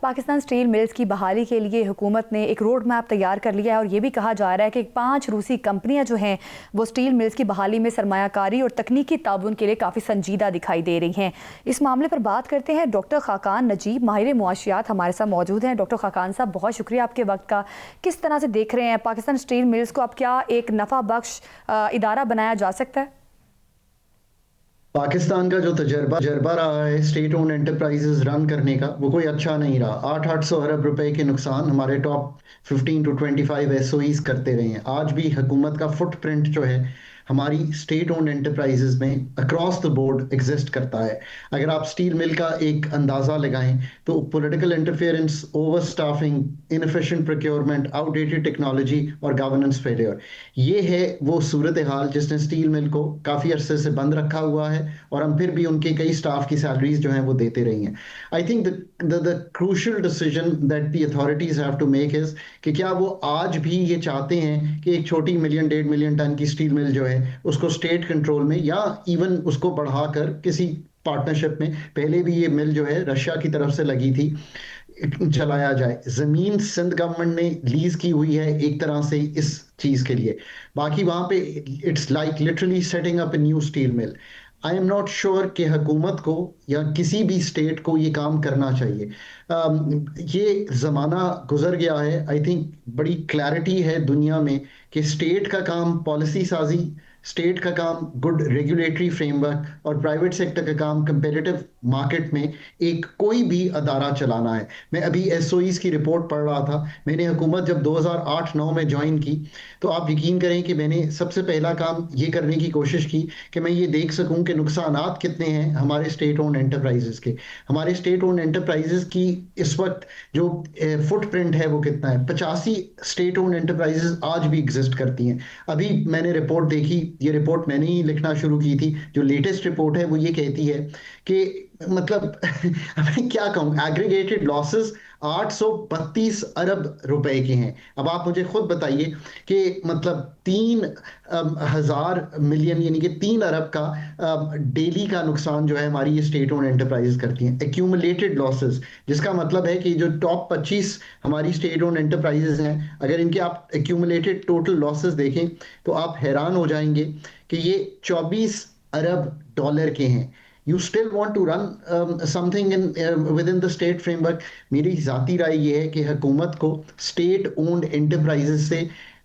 Pakistan steel mills की बहाली के लिए हुकूमत ने एक रोड मैप तैयार कर लिया है और ये भी कहा जा रहा है कि 5 रूसी कंपनियां जो हैं वो स्टील मिल्स की बहाली में सरमायाकारी और तकनीकी ताउन के लिए काफ़ी संजीदा दिखाई दे रही हैं। इस मामले पर बात करते हैं। डॉक्टर खाकान नजीब माहिर मुआशियात हमारे साथ मौजूद हैं। डॉक्टर खाकान साहब, बहुत शुक्रिया आपके वक्त का। किस तरह से देख रहे हैं पाकिस्तान स्टील मिल्स को? अब क्या एक नफ़ा बख्श इदारा बनाया जा सकता है? पाकिस्तान का जो तजर्बा रहा है स्टेट ओन एंटरप्राइजेस रन करने का, वो कोई अच्छा नहीं रहा। 800 अरब रुपए के नुकसान हमारे टॉप 15 to 25 एसओईज करते रहे हैं। आज भी हुकूमत का फुटप्रिंट जो है हमारी स्टेट ओन एंटरप्राइजेस में अक्रॉस द बोर्ड एग्जिस्ट करता है। अगर आप स्टील मिल का एक अंदाज़ा लगाएं तो political interference, over staffing, inefficient procurement, outdated technology और गवर्नेंस फेलियर, ये है वो सूरत हाल जिसने स्टील मिल को काफ़ी अरसे से बंद रखा हुआ है और हम फिर भी उनके कई स्टाफ की सैलरीज जो हैं वो देते रही हैं। I think the crucial decision that the authorities have to make is कि क्या वो आज भी ये चाहते हैं कि एक छोटी 1-1.5 मिलियन टन की स्टील मिल जो है उसको स्टेट कंट्रोल में या इवन उसको बढ़ाकर किसी पार्टनरशिप में, पहले भी ये मिल जो है रशिया की तरफ से लगी थी, चलाया जाए। जमीन सिंध गवर्नमेंट ने लीज की हुई है एक तरह से इस चीज के लिए। बाकी वहां पे it's like literally setting up a new steel mill. I am not sure कि हुकूमत को या किसी भी स्टेट को ये काम करना चाहिए। ये ज़माना गुजर गया है। आई थिंक बड़ी क्लैरिटी है दुनिया में कि स्टेट का काम पॉलिसी साजी, स्टेट का काम गुड रेगुलेटरी फ्रेमवर्क और प्राइवेट सेक्टर का काम कंपेरेटिव मार्केट में एक कोई भी अदारा चलाना है। मैं अभी एसओईज की रिपोर्ट पढ़ रहा था। मैंने हुकूमत जब 2008-9 में ज्वाइन की तो आप यकीन करें कि मैंने सबसे पहला काम ये करने की कोशिश की कि मैं ये देख सकूं कि नुकसानात कितने हैं हमारे स्टेट ओन एंटरप्राइजेस के। हमारे स्टेट ओन एंटरप्राइजेस की इस वक्त जो फुटप्रिंट है वो कितना है। 85 स्टेट ओन एंटरप्राइजेस आज भी एग्जिस्ट करती हैं। अभी मैंने रिपोर्ट देखी, ये रिपोर्ट मैंने ही लिखना शुरू की थी। जो लेटेस्ट रिपोर्ट है वो ये कहती है कि मतलब मैं क्या कहूँ, एग्रीगेटेड लॉसेस 832 अरब रुपए के हैं। अब आप मुझे खुद बताइए कि मतलब 3,000 मिलियन यानी कि 3 अरब का डेली का नुकसान जो है हमारी ये स्टेट ओन एंटरप्राइज करती हैं, एक्यूमुलेटेड लॉसेस। जिसका मतलब है कि जो टॉप 25 हमारी स्टेट ओन एंटरप्राइजेस हैं, अगर इनके आप एक्यूमुलेटेड टोटल लॉसेस देखें तो आप हैरान हो जाएंगे कि ये 24 अरब डॉलर के हैं। You still want to run something in within the state framework? मेरी ज़ाती राय ये है कि हुकूमत को स्टेट ओन्ड एंटरप्राइजेस से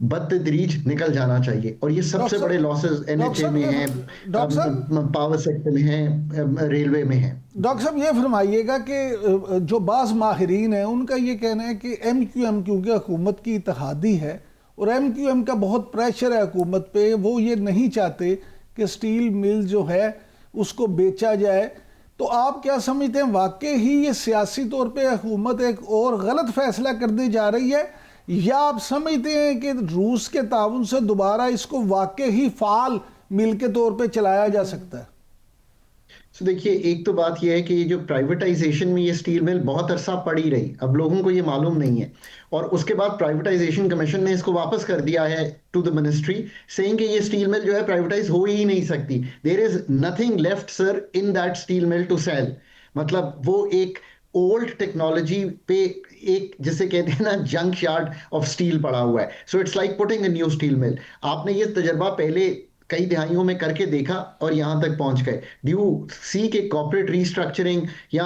बदतदरीज निकल जाना चाहिए। और ये सबसे बड़े लॉसेस एनएचए में हैं, पावर सेक्टर में हैं, रेलवे में हैं। डॉक्टर साहब ये फरमाइएगा कि जो बाज़ माहिरीन हैं उनका ये कहना है कि MQM क्योंकि हुकूमत की इत्तेहादी है और MQM का बहुत प्रेशर है हुकूमत पे, वो ये नहीं चाहते कि स्टील मिल जो है उसको बेचा जाए। तो आप क्या समझते हैं, वाकई ही ये सियासी तौर पे हुकूमत एक और गलत फैसला करने जा रही है, या आप समझते हैं कि रूस के ताउन से दोबारा इसको वाकई ही फाल मिल के तौर पे चलाया जा सकता है? तो देखिए, एक तो बात यह है कि ये जो प्राइवेटाइजेशन में ये स्टील मिल बहुत अरसा पड़ी रही, अब लोगों को ये मालूम नहीं है। और उसके बाद प्राइवेटाइजेशन कमीशन ने इसको वापस कर दिया है टू द मिनिस्ट्री, सेइंग कि ये स्टील मिल जो है प्राइवेटाइज हो ही नहीं सकती। There is nothing left sir in that steel mill to sell. मतलब वो एक ओल्ड टेक्नोलॉजी पे एक जिसे कहते हैं ना जंक यार्ड ऑफ स्टील पड़ा हुआ है। So it's like putting a new steel mill. आपने ये तजर्बा पहले कई दिहाइयों में करके देखा और यहां तक पहुंच गए। डू यू सी के कॉर्पोरेट रीस्ट्रक्चरिंग या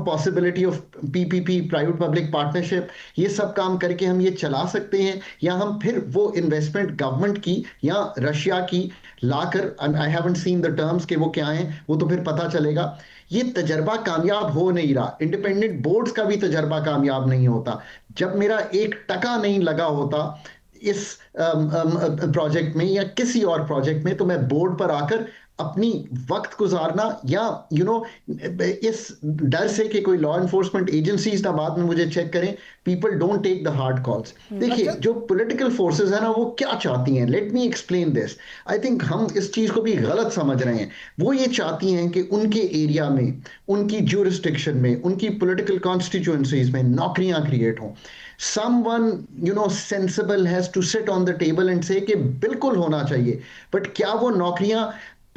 possibility of PPP, private public partnership, ये सब काम करके हम ये चला सकते हैं, या हम फिर वो इन्वेस्टमेंट गवर्नमेंट की या रशिया की लाकर, I haven't seen the terms के वो क्या हैं, वो तो फिर पता चलेगा। ये तजर्बा कामयाब हो नहीं रहा। इंडिपेंडेंट बोर्ड्स का भी तजर्बा कामयाब नहीं होता। जब मेरा 1% नहीं लगा होता इस प्रोजेक्ट में या किसी और प्रोजेक्ट में, तो मैं बोर्ड पर आकर अपनी वक्त गुजारना या इस डर से कि कोई लॉ एनफोर्समेंट एजेंसीज ना बाद में मुझे चेक करें, people don't take the hard calls. देखिए, जो पॉलिटिकल फोर्सेस है ना वो क्या चाहती हैं, let me explain this. I think हम इस चीज को भी गलत समझ रहे हैं। वो ये चाहती हैं कि उनके एरिया में, उनकी ज्यूरिस्डिक्शन में, उनकी पॉलिटिकल कॉन्स्टिट्यूएंसीज में नौकरियां क्रिएट हों। someone sensible has to sit on the table and say कि बिल्कुल होना चाहिए, बट क्या वो नौकरियां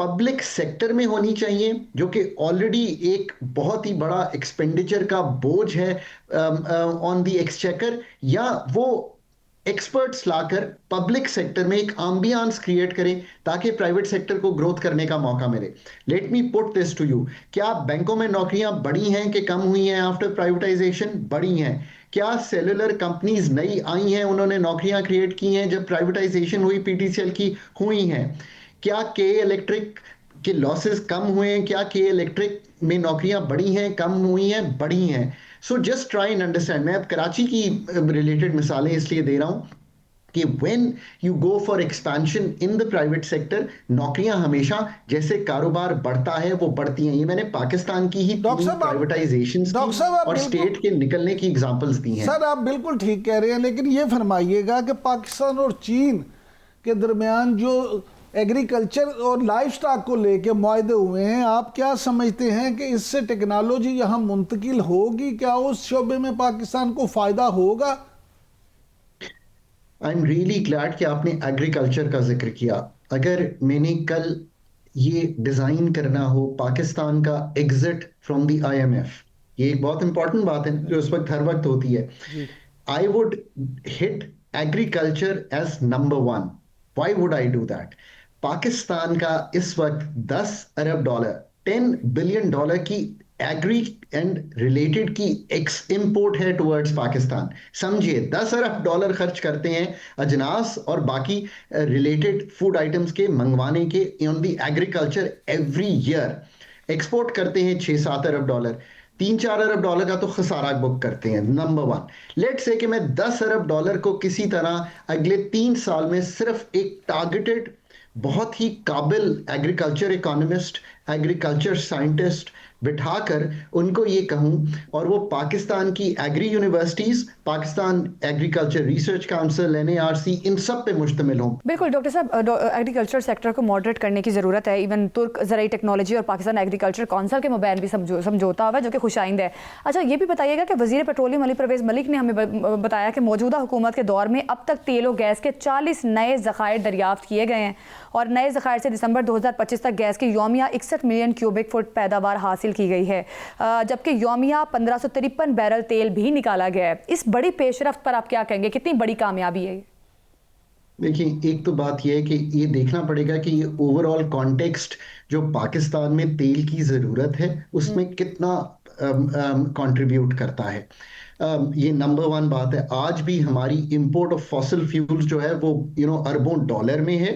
पब्लिक सेक्टर में होनी चाहिए, जो कि ऑलरेडी एक बहुत ही बड़ा एक्सपेंडिचर का बोझ है ऑन द एक्सचेकर, या वो एक्सपर्ट्स लाकर पब्लिक सेक्टर में एक एम्बियंस क्रिएट करें ताकि प्राइवेट सेक्टर को ग्रोथ करने का मौका मिले। Let me put this to you, क्या बैंकों में नौकरियां बढ़ी हैं कि कम हुई हैं आफ्टर प्राइवेटाइजेशन? बढ़ी हैं। क्या सेलुलर कंपनीज नई आई हैं, उन्होंने नौकरियां क्रिएट की हैं जब प्राइवेटाइजेशन हुई पीटीसीएल की? हुई हैं। क्या के इलेक्ट्रिक के लॉसेस कम हुए हैं? क्या के इलेक्ट्रिक में नौकरियां बढ़ी हैं, कम हुई हैं? बढ़ी हैं। So just try and understand. मैं अब कराची की रिलेटेड मिसालें इसलिए दे रहा हूं कि when you go for expansion in the private sector, नौकरियां हमेशा, जैसे कारोबार बढ़ता है वो बढ़ती हैं। ये मैंने पाकिस्तान की ही प्राइवेटाइजेशन और स्टेट के निकलने की एग्जांपल्स दी हैं। सर आप बिल्कुल ठीक कह रहे हैं, लेकिन ये फरमाइएगा कि पाकिस्तान और चीन के दरमियान जो एग्रीकल्चर और लाइफ स्टॉक को लेके मुआहदे हुए हैं, आप क्या समझते हैं कि इससे टेक्नोलॉजी यहाँ मुंतकिल होगी? क्या उस शोबे में पाकिस्तान को फ़ायदा होगा? आई एम रियली ग्लैड कि आपने एग्रीकल्चर का जिक्र किया। अगर मैंने कल ये डिज़ाइन करना हो पाकिस्तान का एग्जिट फ्रॉम द IMF, ये एक बहुत इंपॉर्टेंट बात है जो इस वक्त हर वक्त होती है, I would hit agriculture as number 1। Why would I do that? Pakistan का इस वक्त 10 अरब डॉलर, $10 बिलियन की एग्री एंड रिलेटेड की इंपोर्ट है टुवर्ड्स पाकिस्तान। समझिए, 10 अरब डॉलर खर्च करते हैं अजनास और बाकी रिलेटेड फूड आइटम्स के मंगवाने के on the agriculture every year. Export करते हैं 6-7 अरब डॉलर, 3-4 अरब डॉलर का तो खसारा बुक करते हैं। नंबर 1, लेट से कि मैं 10 अरब डॉलर को किसी तरह अगले 3 साल में सिर्फ एक टारगेटेड, बहुत ही काबिल एग्रीकल्चर इकोनॉमिस्ट, एग्रीकल्चर साइंटिस्ट बिठाकर उनको ये कहूं, और वो पाकिस्तान की agri universities, Pakistan agriculture research council, NARC, इन सब पे मुश्तमिल हों। बिल्कुल डॉक्टर साहब, एग्रीकल्चर सेक्टर को मॉडरेट करने की ज़रूरत है। इवन तुर्क ज़राई टेक्नोलॉजी और पाकिस्तान एग्रीकल्चर कौंसिल के मबैन भी समझौता हुआ है, जो कि खुशाइंद है। अच्छा, ये भी बताइएगा कि वज़ीर पेट्रोलियम अली परवेज़ मलिक ने हमें बताया कि मौजूदा हुकूमत के दौर में अब तक तेल और गैस के 40 नए ज़खायर दरियाफ्त किए गए हैं, और नए ज़खायर से दिसंबर 2025 तक गैस की यौमिया 61 मिलियन क्यूबिक फुट पैदावार हासिल की गई है, जबकि यौमिया 1553 बैरल तेल भी निकाला गया है। इस बड़ी पेशरफ्त पर आप क्या कहेंगे? कितनी बड़ी कामयाबी है? देखिए, एक तो बात यह है कि ये देखना पड़ेगा कि ये ओवरऑल कॉन्टेक्स्ट जो पाकिस्तान में तेल की ज़रूरत है उसमें कितना कंट्रीब्यूट करता है। ये नंबर 1 बात है। आज भी हमारी इंपोर्ट ऑफ फॉसिल फ्यूल्स जो है वो अरबों डॉलर में है।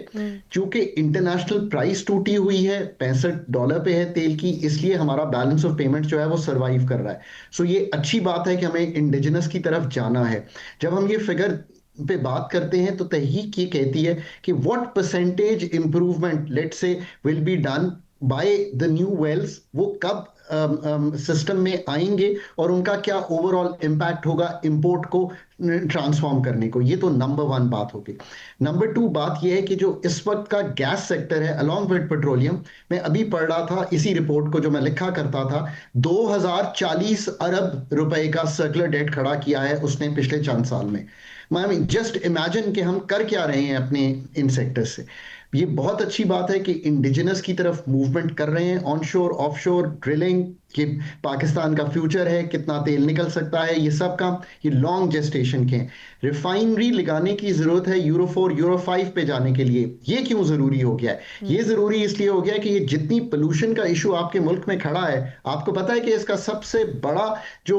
चूंकि इंटरनेशनल प्राइस टूटी हुई है, $65 पे है तेल की, इसलिए हमारा बैलेंस ऑफ पेमेंट जो है वो सरवाइव कर रहा है। सो ये अच्छी बात है कि हमें इंडिजिनस की तरफ जाना है। जब हम ये फिगर पे बात करते हैं तो तहकीक ये कहती है कि what percentage improvement let's say will be done by the new wells, वो कब सिस्टम में आएंगे और उनका क्या ओवरऑल इम्पैक्ट होगा इंपोर्ट को ट्रांसफॉर्म करने को। ये तो नंबर 1 बात होगी। नंबर 2 बात यह है कि जो इस वक्त का गैस सेक्टर है अलॉन्ग विद पेट्रोलियम, मैं अभी पढ़ रहा था इसी रिपोर्ट को जो मैं लिखा करता था, 2040 अरब रुपए का सर्कुलर डेट खड़ा किया है उसने पिछले चंद साल में। जस्ट इमेजिन कि हम कर क्या रहे हैं अपने इन सेक्टर से। ये बहुत अच्छी बात है कि इंडिजिनस की तरफ मूवमेंट कर रहे हैं, ऑनशोर ऑफशोर ड्रिलिंग, कि पाकिस्तान का फ्यूचर है, कितना तेल निकल सकता है, ये सब काम ये लॉन्ग जेस्टेशन के हैं। रिफाइनरी लगाने की जरूरत है यूरो 4 यूरो 5 पे जाने के लिए। ये क्यों जरूरी हो गया है? ये जरूरी इसलिए हो गया कि ये जितनी पोल्यूशन का इशू आपके मुल्क में खड़ा है, आपको पता है कि इसका सबसे बड़ा जो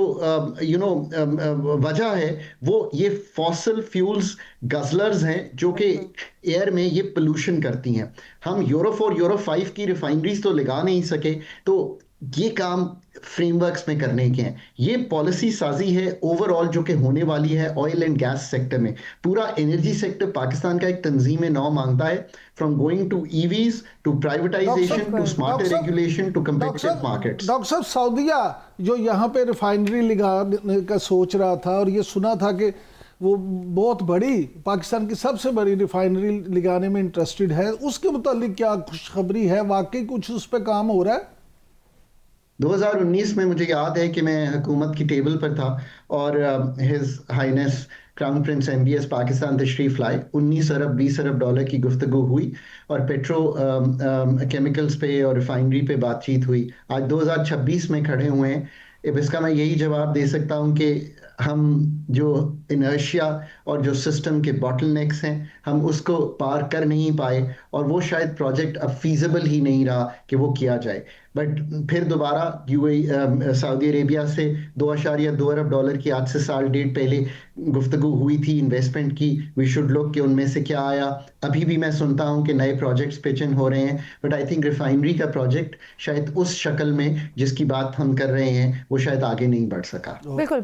वजह है वो ये फॉसिल फ्यूल्स गजलर्स हैं जो कि एयर में ये पोल्यूशन करती हैं। हम यूरो 4 यूरो 5 की रिफाइनरीज तो लगा नहीं सके, तो ये काम फ्रेमवर्क्स में करने के हैं। ये पॉलिसी साजी है ओवरऑल जो कि होने वाली है ऑयल एंड गैस सेक्टर में। पूरा एनर्जी सेक्टर पाकिस्तान का एक तंजीम नौ मांगता है, from going to EVs to privatization to smarter regulation to competitive markets. Doctor साहब, सऊदीया जो यहाँ पे रिफाइनरी लगाने का सोच रहा था और ये सुना था कि वो बहुत बड़ी, पाकिस्तान की सबसे बड़ी रिफाइनरी लगाने में इंटरेस्टेड है, उसके मुतालिक क्या खुशखबरी है? वाकई कुछ उस पर काम हो रहा है? 2019 में मुझे याद है कि मैं हुकूमत की टेबल पर था और his highness crown prince MBS Pakistan तशरीफ लाए। 19 अरब 20 अरब डॉलर की गुफ्तगू हुई और पेट्रो केमिकल्स पे और रिफाइनरी पे बातचीत हुई। आज 2026 में खड़े हुए हैं। अब इसका मैं यही जवाब दे सकता हूँ कि हम जो इनर्शिया और जो सिस्टम के बॉटलनेक्स हैं हम उसको पार कर नहीं पाए और वो शायद प्रोजेक्ट अब फीजिबल ही नहीं रहा कि वो किया जाए। बट फिर दोबारा सऊदी अरेबिया से 2.2 अरब डॉलर की आज से साल डेढ़ पहले गुफ्तगू हुई थी इन्वेस्टमेंट की। वी शुड लुक कि उनमें से क्या आया। अभी भी मैं सुनता हूं कि नए प्रोजेक्ट्स पिच इन हो रहे हैं, बट आई थिंक रिफाइनरी का प्रोजेक्ट शायद उस शक्ल में जिसकी बात हम कर रहे हैं वो शायद आगे नहीं बढ़ सका। बिल्कुल।